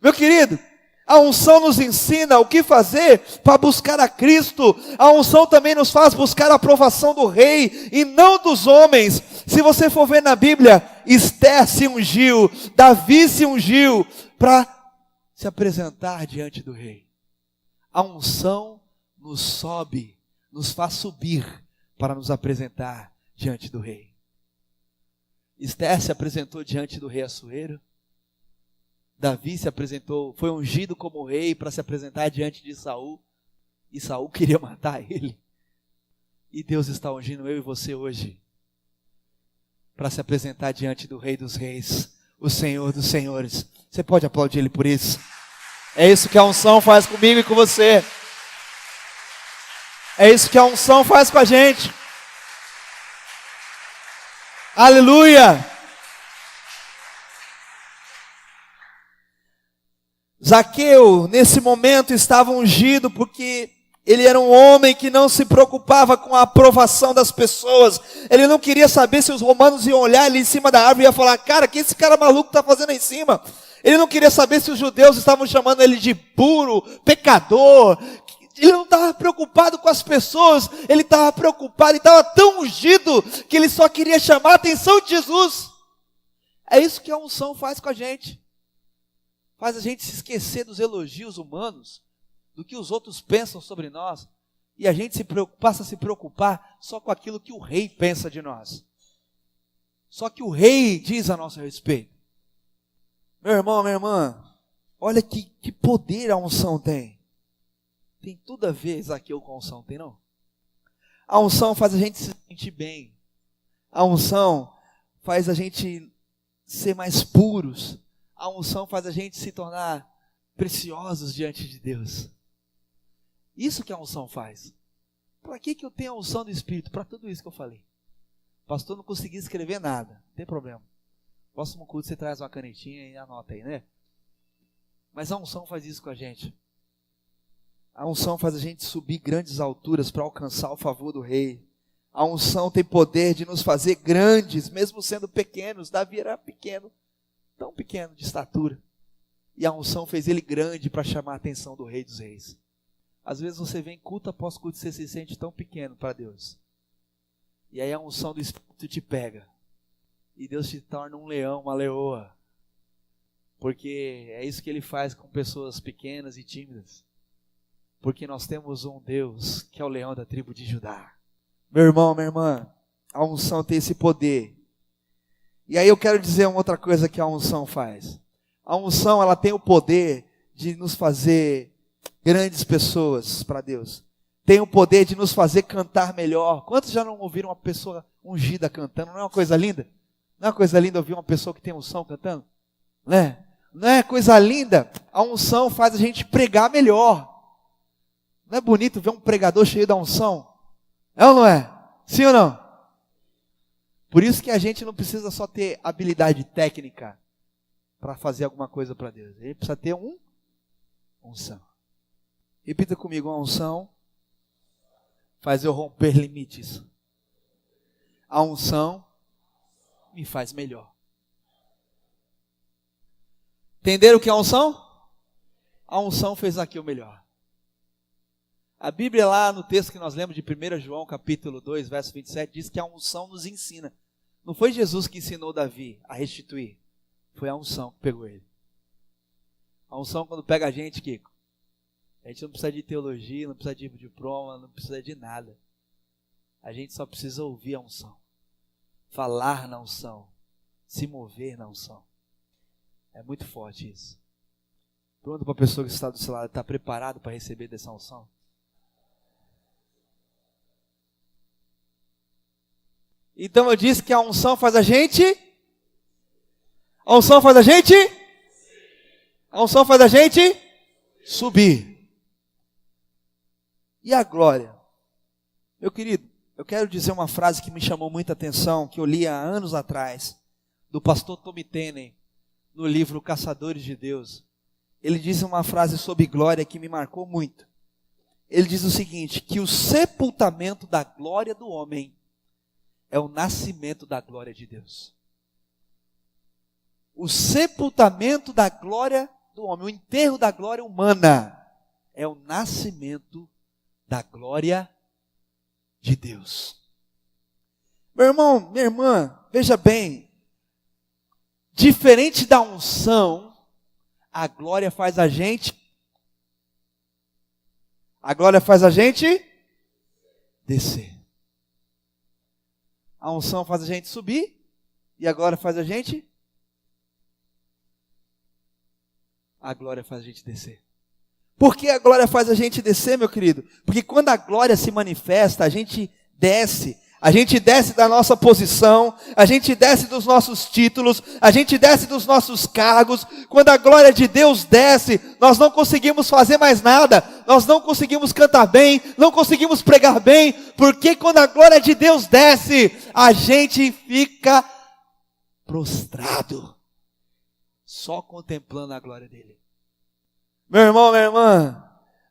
A: Meu querido, a unção nos ensina o que fazer para buscar a Cristo. A unção também nos faz buscar a aprovação do rei e não dos homens. Se você for ver na Bíblia, Esther se ungiu, Davi se ungiu para se apresentar diante do rei. A unção nos faz subir para nos apresentar diante do rei. Esther se apresentou diante do rei Assuero. Davi se apresentou, foi ungido como rei para se apresentar diante de Saul. E Saul queria matar ele. E Deus está ungindo eu e você hoje para se apresentar diante do Rei dos Reis, o Senhor dos Senhores. Você pode aplaudir Ele por isso? É isso que a unção faz comigo e com você. É isso que a unção faz com a gente. Aleluia! Zaqueu, nesse momento, estava ungido porque ele era um homem que não se preocupava com a aprovação das pessoas. Ele não queria saber se os romanos iam olhar ali em cima da árvore e iam falar, cara, o que esse cara maluco está fazendo aí em cima? Ele não queria saber se os judeus estavam chamando ele de puro, pecador. Ele não estava preocupado com as pessoas, ele estava preocupado, ele estava tão ungido que ele só queria chamar a atenção de Jesus. É isso que a unção faz com a gente. Faz a gente se esquecer dos elogios humanos, do que os outros pensam sobre nós, e a gente passa a se preocupar só com aquilo que o rei pensa de nós. Só que o rei diz a nosso respeito. Meu irmão, minha irmã, olha que poder a unção tem. Tem tudo a ver, Zaqueu, com a unção, tem não? A unção faz a gente se sentir bem. A unção faz a gente ser mais puros. A unção faz a gente se tornar preciosos diante de Deus. Isso que a unção faz. Para que eu tenho a unção do Espírito? Para tudo isso que eu falei. Pastor, não consegui escrever nada. Não tem problema. Próximo culto você traz uma canetinha e anota aí, né? Mas a unção faz isso com a gente. A unção faz a gente subir grandes alturas para alcançar o favor do rei. A unção tem poder de nos fazer grandes, mesmo sendo pequenos. Davi era pequeno, tão pequeno de estatura. E a unção fez ele grande para chamar a atenção do Rei dos Reis. Às vezes você vem culto após culto e você se sente tão pequeno para Deus. E aí a unção do Espírito te pega. E Deus te torna um leão, uma leoa. Porque é isso que Ele faz com pessoas pequenas e tímidas. Porque nós temos um Deus que é o leão da tribo de Judá. Meu irmão, minha irmã, a unção tem esse poder. E aí eu quero dizer uma outra coisa que a unção faz. A unção, ela tem o poder de nos fazer grandes pessoas para Deus. Tem o poder de nos fazer cantar melhor. Quantos já não ouviram uma pessoa ungida cantando? Não é uma coisa linda? Não é uma coisa linda ouvir uma pessoa que tem unção cantando? Não é? Não é coisa linda? A unção faz a gente pregar melhor. Não é bonito ver um pregador cheio da unção? É ou não é? Sim ou não? Por isso que a gente não precisa só ter habilidade técnica para fazer alguma coisa para Deus. A gente precisa ter unção. Repita comigo, a unção faz eu romper limites. A unção me faz melhor. Entenderam o que é a unção? A unção fez aqui o melhor. A Bíblia lá no texto que nós lemos de 1 João capítulo 2, verso 27, diz que a unção nos ensina. Não foi Jesus que ensinou Davi a restituir. Foi a unção que pegou ele. A unção quando pega a gente, Kiko, a gente não precisa de teologia, não precisa de diploma, não precisa de nada. A gente só precisa ouvir a unção. Falar na unção. Se mover na unção. É muito forte isso. Pergunta para a pessoa que está do seu lado, está preparado para receber dessa unção? Então eu disse que a unção faz a gente? A unção faz a gente? A unção faz a gente? Subir. E a glória? Meu querido, eu quero dizer uma frase que me chamou muita atenção, que eu li há anos atrás, do pastor Tommy Tenney, no livro Caçadores de Deus. Ele diz uma frase sobre glória que me marcou muito. Ele diz o seguinte, que o sepultamento da glória do homem é o nascimento da glória de Deus. O sepultamento da glória do homem, o enterro da glória humana, é o nascimento da glória de Deus. Meu irmão, minha irmã, veja bem, diferente da unção, a glória faz a gente descer. A unção faz a gente subir e a glória faz a glória faz a gente descer. Por que a glória faz a gente descer, meu querido? Porque quando a glória se manifesta, a gente desce da nossa posição, a gente desce dos nossos títulos, a gente desce dos nossos cargos. Quando a glória de Deus desce, nós não conseguimos fazer mais nada, nós não conseguimos cantar bem, não conseguimos pregar bem, porque quando a glória de Deus desce, a gente fica prostrado, só contemplando a glória dele. Meu irmão, minha irmã,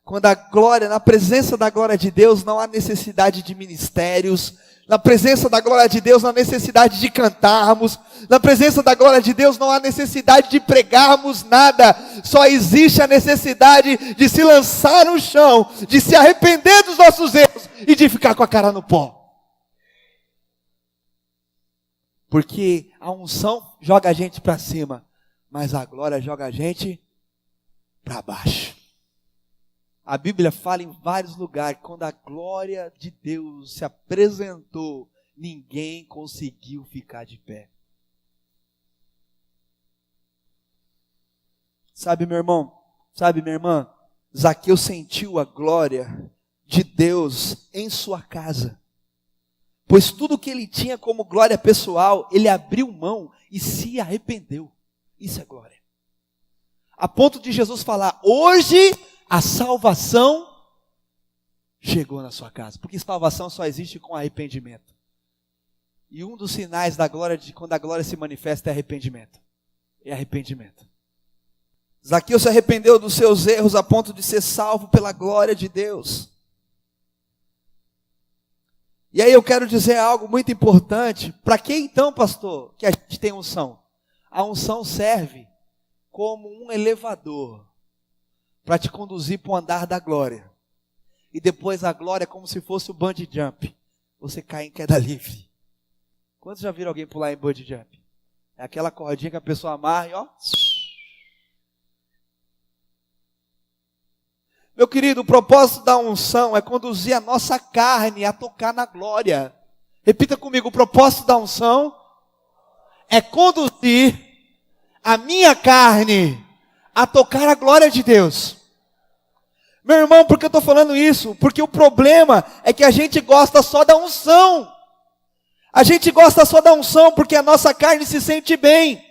A: quando a glória, na presença da glória de Deus, não há necessidade de ministérios. Na presença da glória de Deus, não há necessidade de cantarmos. Na presença da glória de Deus, não há necessidade de pregarmos nada. Só existe a necessidade de se lançar no chão, de se arrepender dos nossos erros e de ficar com a cara no pó. Porque a unção joga a gente para cima, mas a glória joga a gente para baixo. A Bíblia fala em vários lugares, quando a glória de Deus se apresentou, ninguém conseguiu ficar de pé. Sabe, meu irmão? Sabe, minha irmã? Zaqueu sentiu a glória de Deus em sua casa. Pois tudo que ele tinha como glória pessoal, ele abriu mão e se arrependeu. Isso é glória. A ponto de Jesus falar, hoje a salvação chegou na sua casa. Porque salvação só existe com arrependimento. E um dos sinais da glória, de quando a glória se manifesta, é arrependimento. É arrependimento. Zaqueu se arrependeu dos seus erros a ponto de ser salvo pela glória de Deus. E aí eu quero dizer algo muito importante. Para que então, pastor, que a gente tem unção? A unção serve como um elevador para te conduzir para o andar da glória. E depois a glória é como se fosse o bungee jump. Você cai em queda livre. Quantos já viram alguém pular em bungee jump? É aquela cordinha que a pessoa amarra e ó. Meu querido, o propósito da unção é conduzir a nossa carne a tocar na glória. Repita comigo, o propósito da unção é conduzir a minha carne a tocar a glória de Deus. Meu irmão, por que eu estou falando isso? Porque o problema é que a gente gosta só da unção. A gente gosta só da unção porque a nossa carne se sente bem.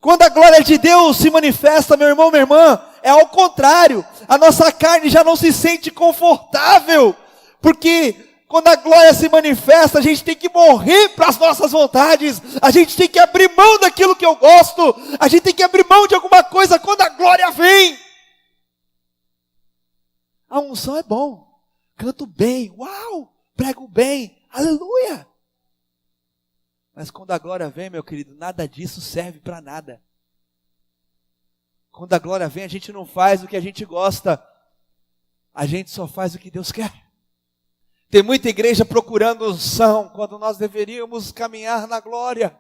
A: Quando a glória de Deus se manifesta, meu irmão, minha irmã, é ao contrário. A nossa carne já não se sente confortável. Porque quando a glória se manifesta, a gente tem que morrer para as nossas vontades. A gente tem que abrir mão daquilo que eu gosto. A gente tem que abrir mão de alguma coisa quando a glória vem. A unção é bom. Canto bem. Uau! Prego bem. Aleluia! Mas quando a glória vem, meu querido, nada disso serve para nada. Quando a glória vem, a gente não faz o que a gente gosta. A gente só faz o que Deus quer. Tem muita igreja procurando unção, quando nós deveríamos caminhar na glória.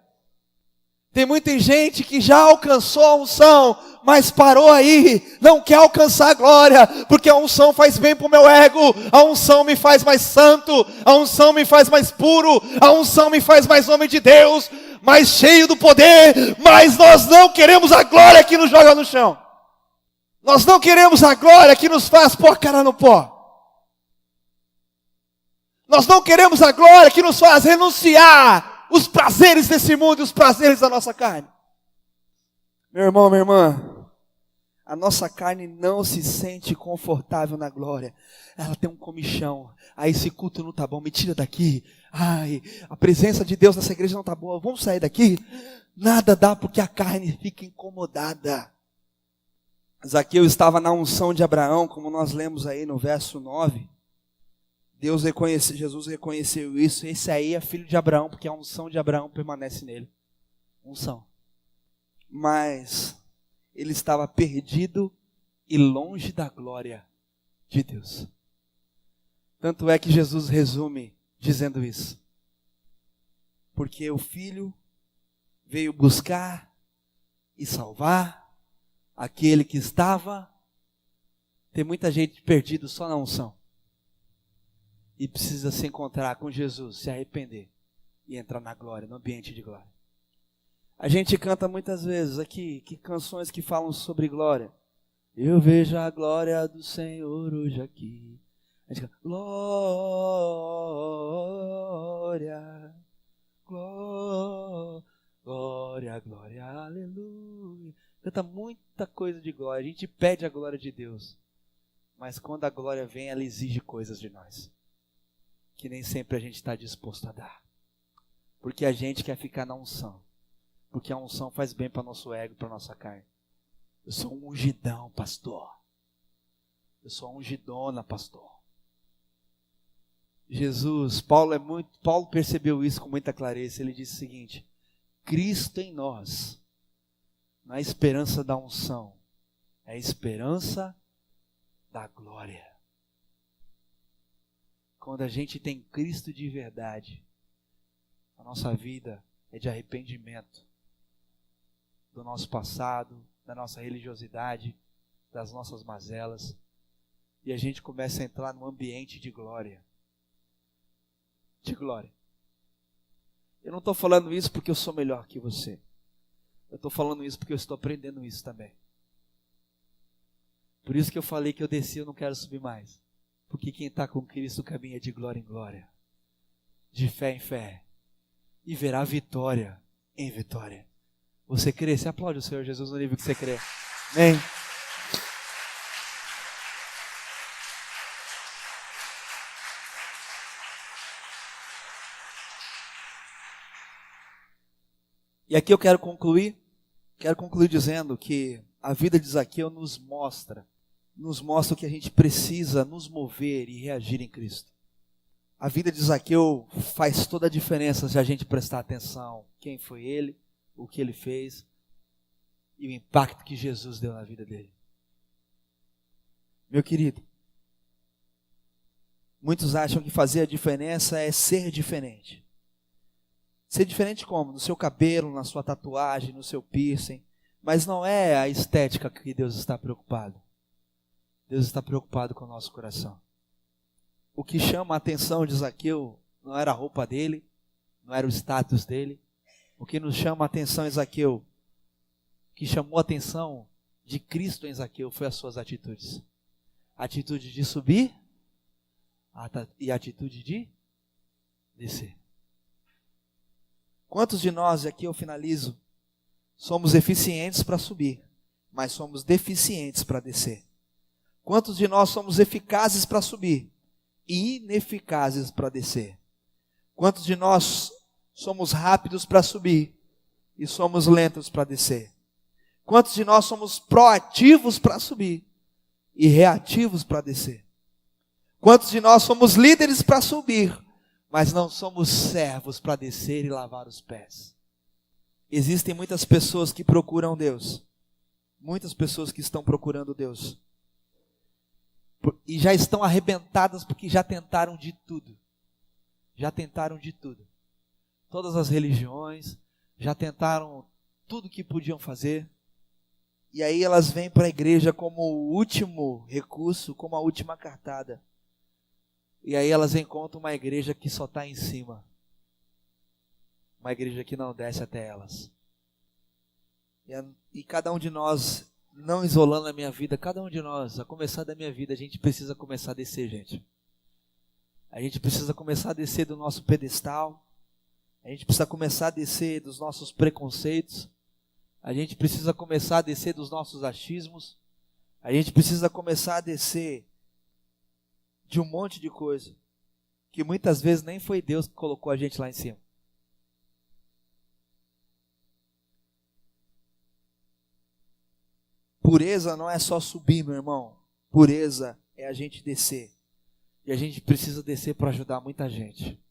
A: Tem muita gente que já alcançou a unção, mas parou aí, não quer alcançar a glória, porque a unção faz bem para o meu ego, a unção me faz mais santo, a unção me faz mais puro, a unção me faz mais homem de Deus, mais cheio do poder, mas nós não queremos a glória que nos joga no chão. Nós não queremos a glória que nos faz pôr a cara no pó. Nós não queremos a glória que nos faz renunciar os prazeres desse mundo e os prazeres da nossa carne. Meu irmão, minha irmã, a nossa carne não se sente confortável na glória. Ela tem um comichão. Esse culto não está bom, me tira daqui. A presença de Deus nessa igreja não está boa, vamos sair daqui. Nada dá porque a carne fica incomodada. Zaqueu estava na unção de Abraão, como nós lemos aí no verso 9. Jesus reconheceu isso. Esse aí é filho de Abraão, porque a unção de Abraão permanece nele. Unção. Mas ele estava perdido e longe da glória de Deus. Tanto é que Jesus resume dizendo isso. Porque o Filho veio buscar e salvar aquele que estava. Tem muita gente perdida só na unção. E precisa se encontrar com Jesus, se arrepender e entrar na glória, no ambiente de glória. A gente canta muitas vezes aqui, canções que falam sobre glória. Eu vejo a glória do Senhor hoje aqui. A gente canta, glória, glória, glória, aleluia. Canta muita coisa de glória, a gente pede a glória de Deus. Mas quando a glória vem, ela exige coisas de nós que nem sempre a gente está disposto a dar. Porque a gente quer ficar na unção. Porque a unção faz bem para o nosso ego, para a nossa carne. Eu sou um ungidão, pastor. Eu sou uma ungidona, pastor. Paulo percebeu isso com muita clareza. Ele disse o seguinte: Cristo em nós, não é a esperança da unção, é a esperança da glória. Quando a gente tem Cristo de verdade, a nossa vida é de arrependimento do nosso passado, da nossa religiosidade, das nossas mazelas, e a gente começa a entrar num ambiente de glória. De glória. Eu não estou falando isso porque eu sou melhor que você. Eu estou falando isso porque eu estou aprendendo isso também. Por isso que eu falei que eu desci, eu não quero subir mais. Porque quem está com Cristo caminha de glória em glória, de fé em fé, e verá vitória em vitória. Você crê? Você aplaude o Senhor Jesus no nível que você crê. Amém? E aqui eu quero concluir dizendo que a vida de Zaqueu nos mostra o que a gente precisa nos mover e reagir em Cristo. A vida de Zaqueu faz toda a diferença se a gente prestar atenção quem foi ele, o que ele fez e o impacto que Jesus deu na vida dele. Meu querido, muitos acham que fazer a diferença é ser diferente. Ser diferente como? No seu cabelo, na sua tatuagem, no seu piercing. Mas não é a estética que Deus está preocupado. Deus está preocupado com o nosso coração. O que chama a atenção de Zaqueu não era a roupa dele, não era o status dele. O que nos chama a atenção em Zaqueu, o que chamou a atenção de Cristo em Zaqueu foi as suas atitudes. A atitude de subir e a atitude de descer. Quantos de nós, aqui eu finalizo, somos eficientes para subir, mas somos deficientes para descer? Quantos de nós somos eficazes para subir e ineficazes para descer? Quantos de nós somos rápidos para subir e somos lentos para descer? Quantos de nós somos proativos para subir e reativos para descer? Quantos de nós somos líderes para subir, mas não somos servos para descer e lavar os pés? Existem muitas pessoas que procuram Deus, muitas pessoas que estão procurando Deus, e já estão arrebentadas porque já tentaram de tudo. Já tentaram de tudo. Todas as religiões, já tentaram tudo que podiam fazer. E aí elas vêm para a igreja como o último recurso, como a última cartada. E aí elas encontram uma igreja que só está em cima. Uma igreja que não desce até elas. E cada um de nós, não isolando a minha vida, cada um de nós, a começar da minha vida, a gente precisa começar a descer, gente. A gente precisa começar a descer do nosso pedestal. A gente precisa começar a descer dos nossos preconceitos. A gente precisa começar a descer dos nossos achismos. A gente precisa começar a descer de um monte de coisa que muitas vezes nem foi Deus que colocou a gente lá em cima. Pureza não é só subir, meu irmão. Pureza é a gente descer. E a gente precisa descer para ajudar muita gente.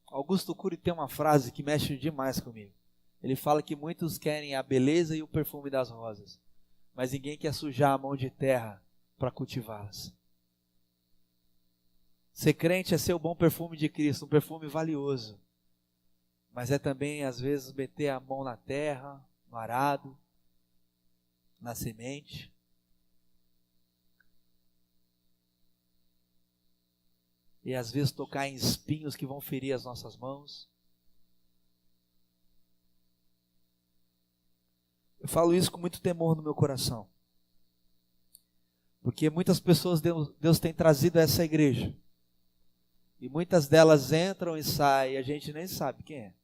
A: Augusto Cury tem uma frase que mexe demais comigo. Ele fala que muitos querem a beleza e o perfume das rosas, mas ninguém quer sujar a mão de terra para cultivá-las. Ser crente é ser o bom perfume de Cristo, um perfume valioso. Mas é também, às vezes, meter a mão na terra, no arado, na semente. E às vezes tocar em espinhos que vão ferir as nossas mãos. Eu falo isso com muito temor no meu coração. Porque muitas pessoas Deus tem trazido a essa igreja. E muitas delas entram e saem e a gente nem sabe quem é.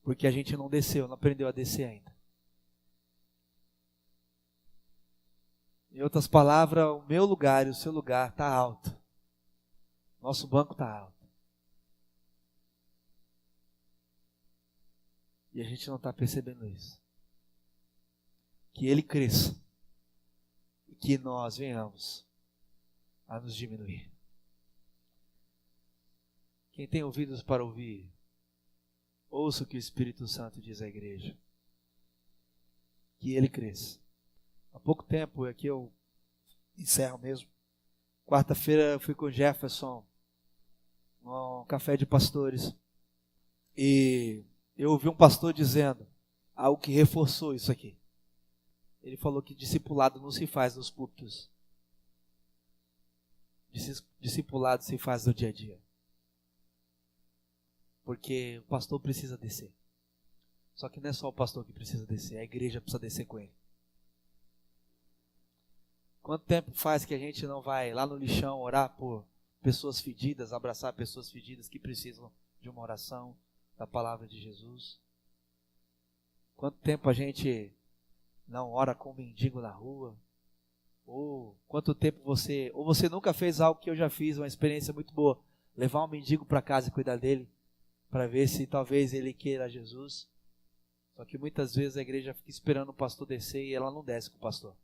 A: Porque a gente não desceu, não aprendeu a descer ainda. Em outras palavras, o meu lugar e o seu lugar está alto. Nosso banco está alto. E a gente não está percebendo isso. Que Ele cresça. E que nós venhamos a nos diminuir. Quem tem ouvidos para ouvir, ouça o que o Espírito Santo diz à igreja. Que Ele cresça. Há pouco tempo, aqui eu encerro mesmo. Quarta-feira eu fui com o Jefferson num café de pastores. E eu ouvi um pastor dizendo algo que reforçou isso aqui. Ele falou que discipulado não se faz nos púlpitos. Discipulado se faz no dia a dia. Porque o pastor precisa descer. Só que não é só o pastor que precisa descer, a igreja precisa descer com ele. Quanto tempo faz que a gente não vai lá no lixão orar por pessoas fedidas, abraçar pessoas fedidas que precisam de uma oração, da palavra de Jesus? Quanto tempo a gente não ora com um mendigo na rua? Ou quanto tempo você nunca fez algo que eu já fiz, uma experiência muito boa, levar um mendigo para casa e cuidar dele, para ver se talvez ele queira Jesus? Só que muitas vezes a igreja fica esperando o pastor descer e ela não desce com o pastor.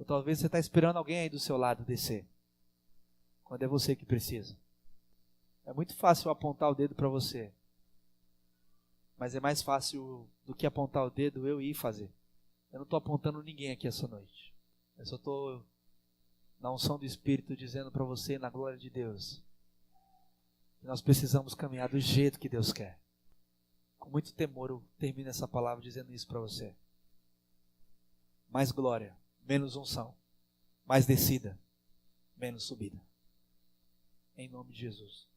A: Ou talvez você está esperando alguém aí do seu lado descer, quando é você que precisa. É muito fácil eu apontar o dedo para você, mas é mais fácil do que apontar o dedo eu ir fazer. Eu não estou apontando ninguém aqui essa noite. Eu só estou na unção do Espírito dizendo para você, na glória de Deus, que nós precisamos caminhar do jeito que Deus quer. Com muito temor eu termino essa palavra dizendo isso para você. Mais glória, menos unção. Mais descida, menos subida. Em nome de Jesus.